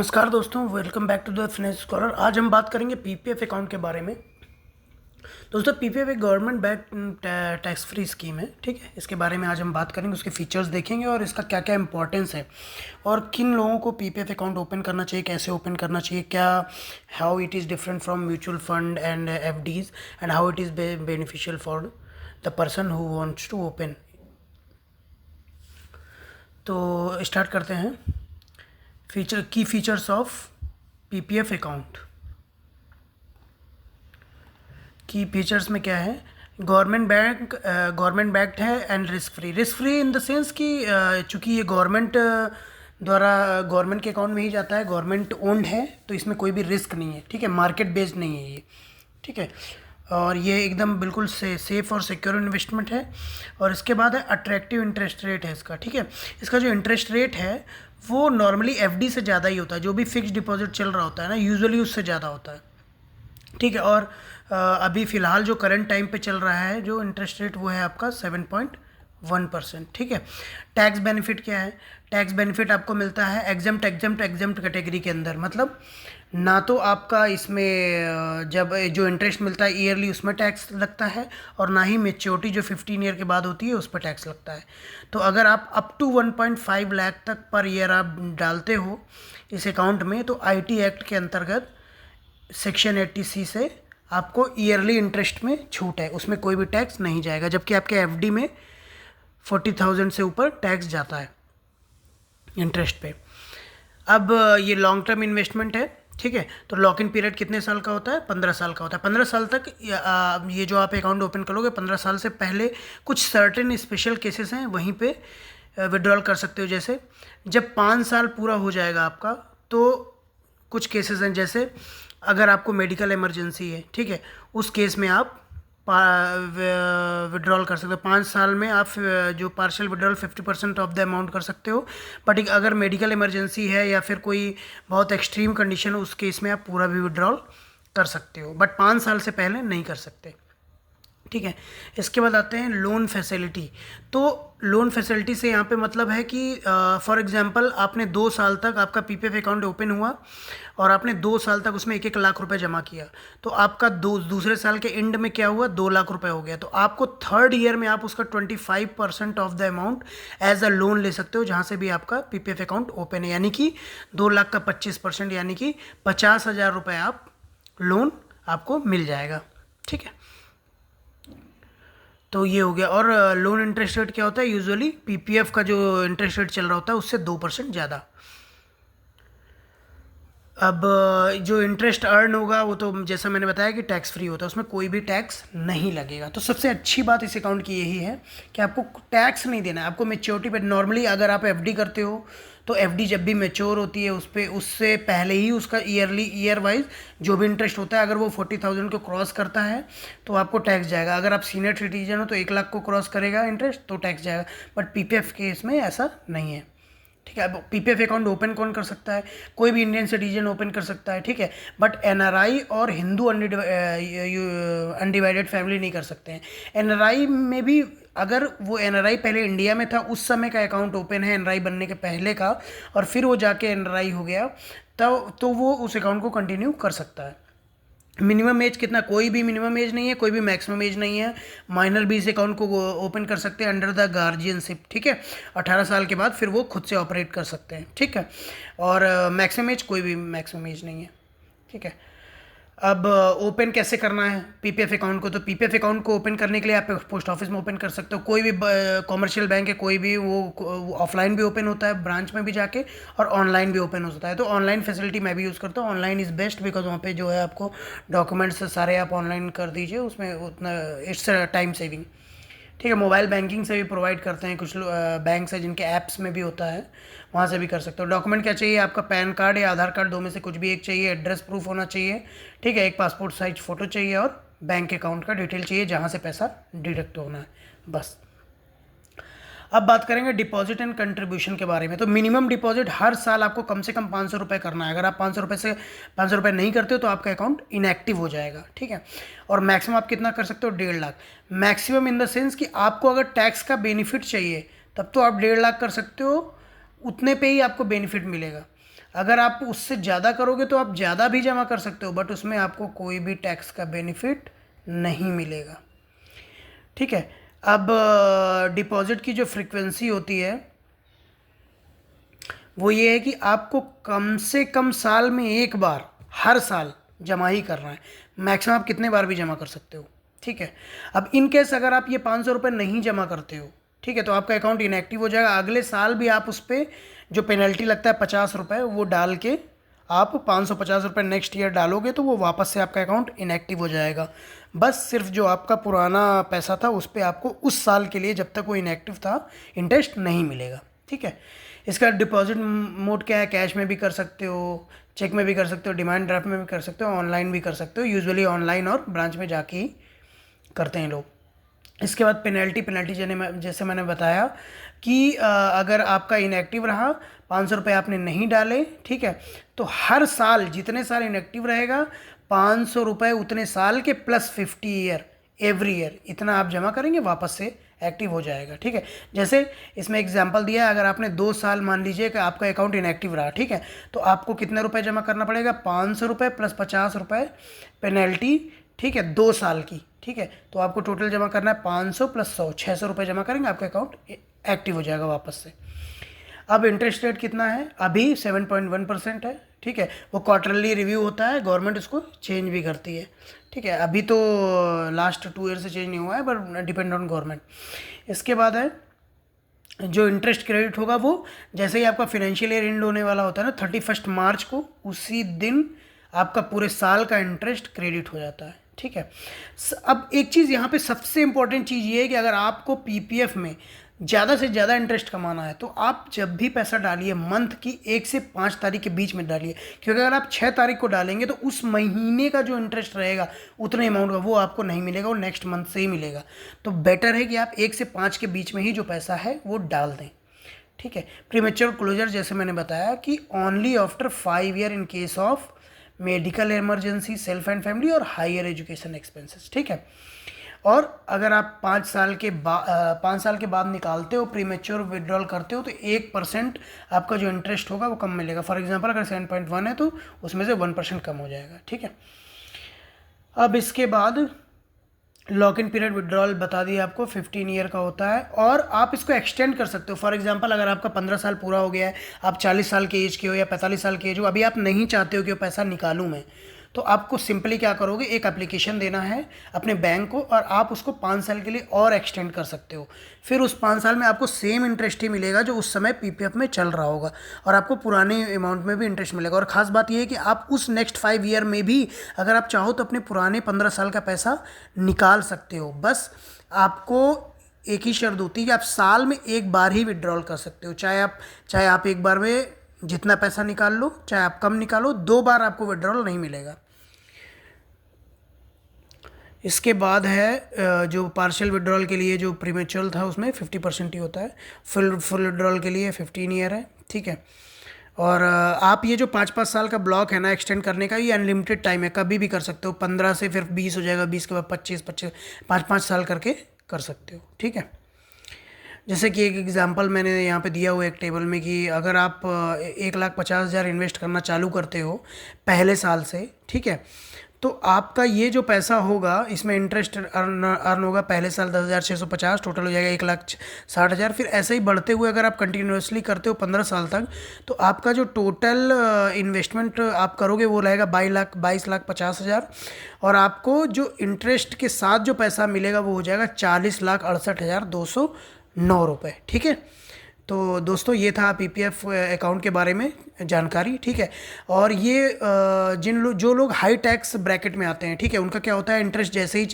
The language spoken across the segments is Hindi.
नमस्कार दोस्तों, welcome back to the Finance Scholar. आज हम बात करेंगे पीपीएफ अकाउंट के बारे में। दोस्तों, पीपीएफ एक government back tax free scheme है। ठीक है, इसके बारे में आज हम बात करेंगे, उसके फीचर्स देखेंगे और इसका क्या क्या इंपॉर्टेंस है और किन लोगों को पीपीएफ अकाउंट ओपन करना चाहिए, कैसे ओपन करना चाहिए, क्या how it is different from mutual fund and FDs and how it is beneficial for the person who wants to open. तो स्टार्ट करते हैं। Key features of PPF account. Key features में क्या है? गवर्नमेंट बैक्ड है and risk free in the sense कि चूंकि ये गवर्नमेंट के अकाउंट में ही जाता है, गवर्नमेंट ओन्ड है, तो इसमें कोई भी रिस्क नहीं है। ठीक है, मार्केट बेस्ड नहीं है ये। ठीक है, और ये एकदम बिल्कुल सेफ और सिक्योर इन्वेस्टमेंट है। और इसके बाद है अट्रैक्टिव इंटरेस्ट रेट है इसका। ठीक है, इसका जो इंटरेस्ट रेट है वो नॉर्मली एफडी से ज़्यादा ही होता है। जो भी फिक्स्ड डिपॉजिट चल रहा होता है ना, यूजुअली उससे ज़्यादा होता है। ठीक है, और अभी फ़िलहाल जो करंट टाइम पे चल रहा है जो इंटरेस्ट रेट, वो है आपका 7.1%। ठीक है, टैक्स बेनिफिट क्या है? टैक्स बेनिफिट आपको मिलता है एग्जम्प्ट कैटेगरी के अंदर। मतलब ना तो आपका इसमें जब जो इंटरेस्ट मिलता है ईयरली उसमें टैक्स लगता है, और ना ही मेच्योरिटी जो 15 ईयर के बाद होती है उस पर टैक्स लगता है। तो अगर आप अप टू 1.5 लाख तक पर ईयर आप डालते हो इस अकाउंट में, तो आईटी एक्ट के अंतर्गत सेक्शन 80C से आपको ईयरली इंटरेस्ट में छूट है, उसमें कोई भी टैक्स नहीं जाएगा। जबकि आपके एफडी में 40,000 से ऊपर टैक्स जाता है इंटरेस्ट पे। अब ये लॉन्ग टर्म इन्वेस्टमेंट है। ठीक है, तो लॉक इन पीरियड कितने साल का होता है? 15 साल का होता है। 15 साल तक ये जो आप अकाउंट ओपन करोगे, 15 साल से पहले कुछ सर्टेन स्पेशल केसेस हैं, वहीं पे विड्रॉल कर सकते हो। जैसे जब 5 साल पूरा हो जाएगा आपका, तो कुछ केसेस हैं, जैसे अगर आपको मेडिकल इमरजेंसी है, ठीक है, उस केस में आप विड्रॉल कर सकते हो। 5 साल में आप जो partial withdrawal 50% of the amount कर सकते हो। बट अगर मेडिकल इमरजेंसी है या फिर कोई बहुत एक्सट्रीम कंडीशन है, उस केस में आप पूरा भी विड्रॉल कर सकते हो, बट 5 साल से पहले नहीं कर सकते। ठीक है, इसके बाद आते हैं लोन फैसिलिटी। तो लोन फैसिलिटी से यहाँ पे मतलब है कि फॉर एग्जांपल आपने 2 साल तक आपका पीपीएफ अकाउंट ओपन हुआ और आपने 2 साल तक उसमें 1-1 लाख रुपए जमा किया, तो आपका दूसरे साल के एंड में क्या हुआ? 2 लाख रुपए हो गया। तो आपको थर्ड ईयर में आप उसका 25% of the amount as a loan ले सकते हो, जहाँ से भी आपका पीपीएफ अकाउंट ओपन है। यानी कि 2 लाख का 25%, यानी कि 50,000 रुपये आप लोन आपको मिल जाएगा। ठीक है, तो ये हो गया। और लोन इंटरेस्ट रेट क्या होता है? यूजुअली पीपीएफ का जो इंटरेस्ट रेट चल रहा होता है उससे 2% ज़्यादा। अब जो इंटरेस्ट अर्न होगा वो तो जैसा मैंने बताया कि टैक्स फ्री होता है, उसमें कोई भी टैक्स नहीं लगेगा। तो सबसे अच्छी बात इस अकाउंट की यही है कि आपको टैक्स नहीं देना है। आपको मेच्योरिटी पे नॉर्मली अगर आप एफडी करते हो, तो एफडी जब भी मेच्योर होती है उस पर उससे पहले ही उसका ईयर वाइज जो भी इंटरेस्ट होता है, अगर वो 40,000 को क्रॉस करता है तो आपको टैक्स जाएगा। अगर आप सीनियर सिटीजन हो तो 1 लाख को क्रॉस करेगा इंटरेस्ट तो टैक्स जाएगा, बट पीपीएफ केस में ऐसा नहीं है। ठीक है, अब पीपीएफ अकाउंट ओपन कौन कर सकता है? कोई भी इंडियन सिटीजन ओपन कर सकता है। ठीक है, बट एनआरआई और हिंदू अनडिवाइडेड फैमिली नहीं कर सकते हैं। एनआरआई में भी अगर वो एनआरआई पहले इंडिया में था, उस समय का अकाउंट ओपन है एनआरआई बनने के पहले का, और फिर वो जाके एनआरआई हो गया, तब तो वो उस अकाउंट को कंटिन्यू कर सकता है। मिनिमम एज कितना? कोई भी मिनिमम एज नहीं है, कोई भी मैक्सिमम एज नहीं है। माइनर भी इस अकाउंट को ओपन कर सकते हैं अंडर द गार्जियनशिप। ठीक है, 18 साल के बाद फिर वो खुद से ऑपरेट कर सकते हैं। ठीक है, और मैक्सिमम एज, कोई भी मैक्सिमम एज नहीं है। ठीक है, अब ओपन कैसे करना है पीपीएफ अकाउंट को? तो पीपीएफ अकाउंट को ओपन करने के लिए आप पोस्ट ऑफिस में ओपन कर सकते हो। कोई भी कॉमर्शियल बैंक है, कोई भी, वो ऑफलाइन भी ओपन होता है ब्रांच में भी जाके, और ऑनलाइन भी ओपन होता है। तो ऑनलाइन फैसिलिटी मैं भी यूज़ करता हूँ। ऑनलाइन इज़ बेस्ट, बिकॉज वहाँ पे जो है आपको डॉक्यूमेंट्स सारे आप ऑनलाइन कर दीजिए, उसमें उतना इट्स टाइम सेविंग। ठीक है, मोबाइल बैंकिंग से भी प्रोवाइड करते हैं कुछ बैंक है जिनके ऐप्स में भी होता है, वहाँ से भी कर सकते हो। डॉक्यूमेंट क्या चाहिए? आपका पैन कार्ड या आधार कार्ड, दो में से कुछ भी एक चाहिए। एड्रेस प्रूफ होना चाहिए। ठीक है, एक पासपोर्ट साइज फ़ोटो चाहिए, और बैंक अकाउंट का डिटेल चाहिए जहाँ से पैसा डिडक्ट होना है, बस। अब बात करेंगे डिपॉजिट एंड कंट्रीब्यूशन के बारे में। तो मिनिमम डिपॉजिट हर साल आपको कम से कम 500 रुपये करना है। अगर आप 500 रुपये नहीं करते हो तो आपका अकाउंट इनएक्टिव हो जाएगा। ठीक है, और मैक्सिमम आप कितना कर सकते हो? 1.5 lakh. Maximum in the sense कि आपको अगर टैक्स का बेनिफिट चाहिए तब तो आप 1.5 लाख कर सकते हो, उतने पे ही आपको बेनिफिट मिलेगा। अगर आप उससे ज़्यादा करोगे तो आप ज़्यादा भी जमा कर सकते हो, बट उसमें आपको कोई भी टैक्स का बेनिफिट नहीं मिलेगा। ठीक है। अब डिपॉजिट की जो फ्रीक्वेंसी होती है वो ये है कि आपको कम से कम साल में एक बार, हर साल जमा ही करना है। मैक्सिमम आप कितने बार भी जमा कर सकते हो। ठीक है। अब इन केस अगर आप ये 500 रुपये नहीं जमा करते हो, ठीक है, तो आपका अकाउंट इनएक्टिव हो जाएगा। अगले साल भी आप उस पर जो पेनल्टी लगता है 50 रुपये, वो डाल के आप 550 रुपये नेक्स्ट ईयर डालोगे तो वो वापस से आपका अकाउंट इनएक्टिव हो जाएगा। बस सिर्फ जो आपका पुराना पैसा था उस पर आपको उस साल के लिए, जब तक वो इनएक्टिव था, इंटरेस्ट नहीं मिलेगा। ठीक है। इसका डिपॉजिट मोड क्या है? कैश में भी कर सकते हो, चेक में भी कर सकते हो, डिमांड ड्राफ्ट में भी कर सकते हो, ऑनलाइन भी कर सकते हो। यूजुअली ऑनलाइन और ब्रांच में जाके ही करते हैं लोग। इसके बाद पेनल्टी जैसे मैंने बताया कि अगर आपका इनएक्टिव रहा, 500 रुपये आपने नहीं डाले, ठीक है, तो हर साल जितने साल इनएक्टिव रहेगा 500 रुपये उतने साल के प्लस 50 ईयर एवरी ईयर इतना आप जमा करेंगे, वापस से एक्टिव हो जाएगा। ठीक है। जैसे इसमें एग्जांपल दिया है, अगर आपने 2 साल मान लीजिए कि आपका अकाउंट इनएक्टिव रहा, ठीक है, तो आपको कितने रुपए जमा करना पड़ेगा? 500 रुपये प्लस 50 रुपये पेनल्टी, ठीक है, 2 साल की। ठीक है। तो आपको टोटल जमा करना है 500 प्लस 100, 600 रुपये जमा करेंगे, आपका अकाउंट एक्टिव हो जाएगा वापस से। अब इंटरेस्ट रेट कितना है? अभी 7.1% है। ठीक है। वो क्वार्टरली रिव्यू होता है, गवर्नमेंट उसको चेंज भी करती है। ठीक है। अभी तो लास्ट 2 ईयर से चेंज नहीं हुआ है, बट डिपेंड ऑन गवर्नमेंट। इसके बाद है जो इंटरेस्ट क्रेडिट होगा, वो जैसे ही आपका फिनेंशियल ईयर एंड होने वाला होता है ना 31 मार्च को, उसी दिन आपका पूरे साल का इंटरेस्ट क्रेडिट हो जाता है। ठीक है। अब एक चीज़ यहाँ पे सबसे इंपॉर्टेंट चीज़ ये है कि अगर आपको पीपीएफ में ज़्यादा से ज़्यादा इंटरेस्ट कमाना है तो आप जब भी पैसा डालिए मंथ की 1 से 5 तारीख के बीच में डालिए, क्योंकि अगर आप 6 तारीख को डालेंगे तो उस महीने का जो इंटरेस्ट रहेगा उतने अमाउंट का वो आपको नहीं मिलेगा, वो नेक्स्ट मंथ से ही मिलेगा। तो बेटर है कि आप 1 से 5 के बीच में ही जो पैसा है वो डाल दें। ठीक है। प्रीमेच्योर क्लोजर जैसे मैंने बताया कि only after 5 year in case of medical emergency, self and family और हायर एजुकेशन एक्सपेंसेस। ठीक है। और अगर आप 5 साल के बाद निकालते हो, प्रीमेच्योर विड्रॉल करते हो, तो 1% आपका जो इंटरेस्ट होगा वो कम मिलेगा। फॉर एग्जांपल अगर 7.1 है तो उसमें से 1% कम हो जाएगा। ठीक है। अब इसके बाद लॉक इन पीरियड विड्रॉल बता दिया आपको 15 ईयर का होता है, और आप इसको एक्सटेंड कर सकते हो। फॉर एग्जांपल अगर आपका 15 साल पूरा हो गया है, आप 40 साल के एज के हो या 45 साल के एज हो, अभी आप नहीं चाहते हो कि वो पैसा निकालूं मैं, तो आपको सिंपली क्या करोगे, एक एप्लीकेशन देना है अपने बैंक को और आप उसको 5 साल के लिए और एक्सटेंड कर सकते हो। फिर उस 5 साल में आपको सेम इंटरेस्ट ही मिलेगा जो उस समय पीपीएफ में चल रहा होगा, और आपको पुराने अमाउंट में भी इंटरेस्ट मिलेगा। और ख़ास बात यह है कि आप उस नेक्स्ट 5 ईयर में भी अगर आप चाहो तो अपने पुराने 15 साल का पैसा निकाल सकते हो। बस आपको एक ही शर्त होती है कि आप साल में एक बार ही विड्रॉल कर सकते हो। चाहे आप एक बार में जितना पैसा निकाल लो, चाहे आप कम निकालो, 2 बार आपको विड्रॉल नहीं मिलेगा। इसके बाद है जो पार्शियल विड्रॉल के लिए जो प्रीमेच्योर था उसमें 50% ही होता है। फुल विड्रॉल के लिए 15 ईयर है। ठीक है। और आप ये जो 5-5 साल का ब्लॉक है ना एक्सटेंड करने का, ये अनलिमिटेड टाइम है, कभी भी कर सकते हो। 15 से फिर 20 हो जाएगा, 20 के बाद 25, 5-5 साल करके कर सकते हो। ठीक है। जैसे कि एक एग्जांपल मैंने यहाँ पे दिया हुआ एक टेबल में कि अगर आप 1,50,000 इन्वेस्ट करना चालू करते हो पहले साल से, ठीक है, तो आपका ये जो पैसा होगा इसमें इंटरेस्ट अर्न होगा पहले साल 10,650, टोटल हो जाएगा 1,60,000। फिर ऐसे ही बढ़ते हुए अगर आप कंटिन्यूसली करते हो 15 साल तक, तो आपका जो टोटल इन्वेस्टमेंट आप करोगे वो रहेगा 22,50,000, और आपको जो इंटरेस्ट के साथ जो पैसा मिलेगा वो हो जाएगा 40,68,209 रुपये। ठीक है। तो दोस्तों ये था पीपीएफ अकाउंट के बारे में जानकारी। ठीक है। और ये जो लोग हाई टैक्स ब्रैकेट में आते हैं, ठीक है, उनका क्या होता है, इंटरेस्ट जैसे ही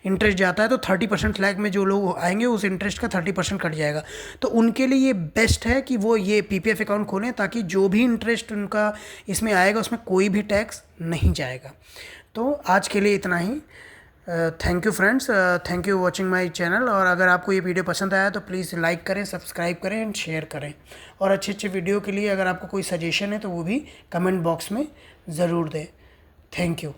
इंटरेस्ट जाता है तो 30% लैग में जो लोग आएंगे उस इंटरेस्ट का 30% कट जाएगा। तो उनके लिए ये बेस्ट है कि वो ये पीपीएफ अकाउंट खोलें, ताकि जो भी इंटरेस्ट उनका इसमें आएगा उसमें कोई भी टैक्स नहीं जाएगा। तो आज के लिए इतना ही। Thank you friends, thank you watching my channel. और अगर आपको ये वीडियो पसंद आया तो प्लीज़ लाइक करें, सब्सक्राइब करें एंड शेयर करें। और अच्छे वीडियो के लिए अगर आपको कोई सजेशन है तो वो भी कमेंट बॉक्स में ज़रूर दें। Thank you.